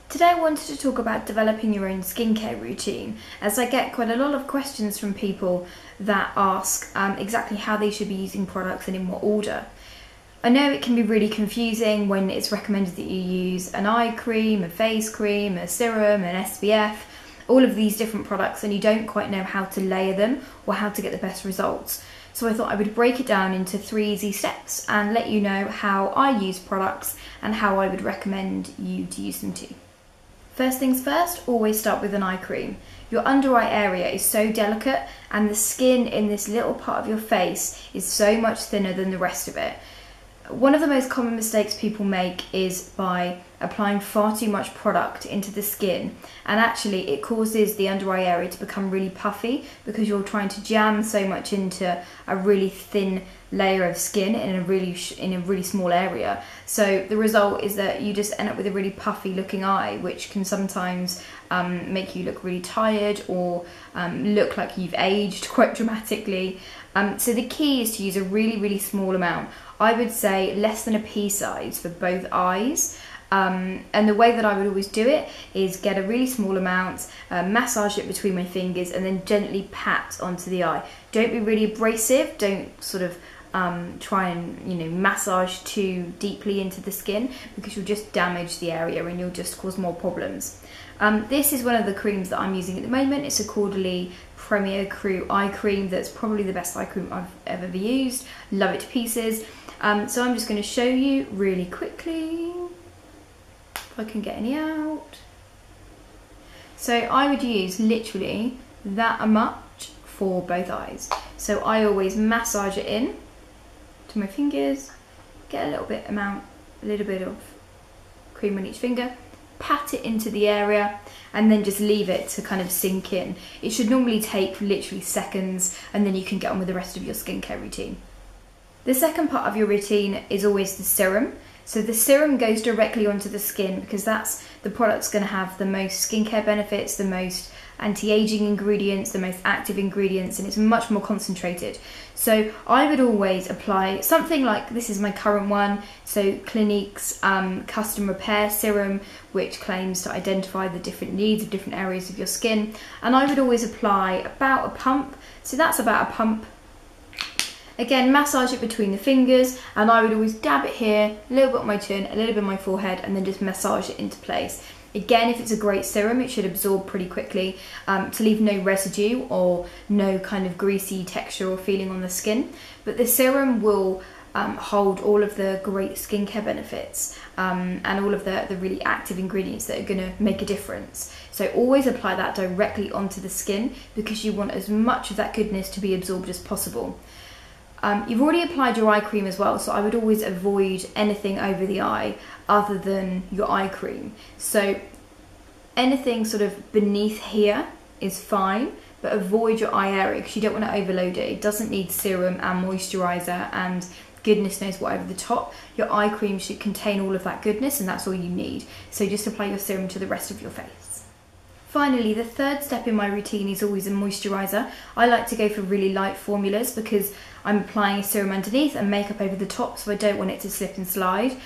Today I wanted to talk about developing your own skincare routine, as I get quite a lot of questions from people that ask exactly how they should be using products and in what order. I know it can be really confusing when it's recommended that you use an eye cream, a face cream, a serum, an SPF, all of these different products, and you don't quite know how to layer them or how to get the best results. So I thought I would break it down into 3 easy steps and let you know how I use products and how I would recommend you to use them too. First things first, always start with an eye cream. Your under eye area is so delicate and the skin in this little part of your face is so much thinner than the rest of it. One of the most common mistakes people make is by applying far too much product into the skin, and actually it causes the under eye area to become really puffy because you're trying to jam so much into a really thin layer of skin in a really small area. So the result is that you just end up with a really puffy looking eye, which can sometimes make you look really tired or look like you've aged quite dramatically. So the key is to use a really small amount. I would say less than a pea size for both eyes. And the way that I would always do it is get a really small amount, massage it between my fingers and then gently pat onto the eye. Don't be really abrasive, don't sort of try and massage too deeply into the skin because you'll just damage the area and you'll just cause more problems. This is one of the creams that I'm using at the moment. It's a Caudalie Premier Crew eye cream that's probably the best eye cream I've ever used. Love it to pieces. So I'm just going to show you really quickly if I can get any out. So I would use literally that much for both eyes. So I always massage it in to my fingers, get a little bit of cream on each finger, pat it into the area and then just leave it to kind of sink in. It should normally take literally seconds and then you can get on with the rest of your skincare routine. The second part of your routine is always the serum. So the serum goes directly onto the skin because that's the product's going to have the most skincare benefits, the most anti-aging ingredients, the most active ingredients, and it's much more concentrated. So I would always apply something like, this is my current one, so Clinique's Custom Repair Serum, which claims to identify the different needs of different areas of your skin. And I would always apply about a pump, so that's about a pump. Again, massage it between the fingers, and I would always dab it here, a little bit on my chin, a little bit on my forehead, and then just massage it into place. Again, if it's a great serum, it should absorb pretty quickly to leave no residue or no kind of greasy texture or feeling on the skin. But the serum will hold all of the great skincare benefits and all of the really active ingredients that are going to make a difference. So always apply that directly onto the skin because you want as much of that goodness to be absorbed as possible. You've already applied your eye cream as well, so I would always avoid anything over the eye other than your eye cream. So anything sort of beneath here is fine, but avoid your eye area because you don't want to overload it. It doesn't need serum and moisturizer and goodness knows what over the top. Your eye cream should contain all of that goodness and that's all you need. So just apply your serum to the rest of your face. Finally, the third step in my routine is always a moisturizer. I like to go for really light formulas because I'm applying a serum underneath and makeup over the top, so I don't want it to slip and slide.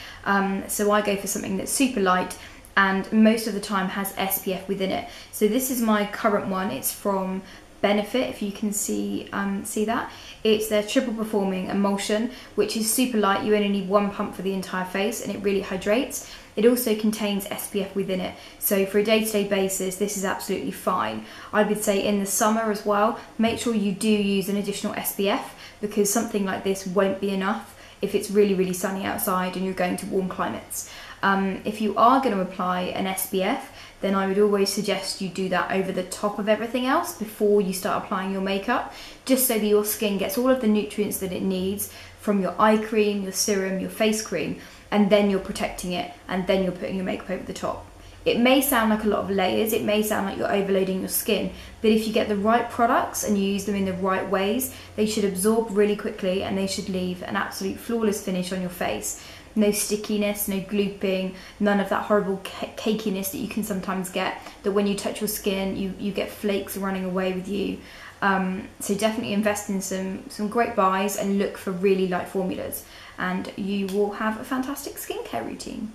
So I go for something that's super light and most of the time has SPF within it. So this is my current one. It's from Benefit, if you can see that. It's their triple performing emulsion, which is super light. You only need 1 pump for the entire face and it really hydrates. It also contains SPF within it, so for a day-to-day basis this is absolutely fine. I would say in the summer as well, make sure you do use an additional SPF because something like this won't be enough if it's really sunny outside and you're going to warm climates. If you are going to apply an SPF, then I would always suggest you do that over the top of everything else before you start applying your makeup, just so that your skin gets all of the nutrients that it needs from your eye cream, your serum, your face cream, and then you're protecting it, and then you're putting your makeup over the top. It may sound like a lot of layers, it may sound like you're overloading your skin, but if you get the right products and you use them in the right ways, they should absorb really quickly and they should leave an absolute flawless finish on your face. No stickiness, no glooping, none of that horrible cakiness that you can sometimes get, that when you touch your skin, you get flakes running away with you. So definitely invest in some great buys and look for really light formulas, and you will have a fantastic skincare routine.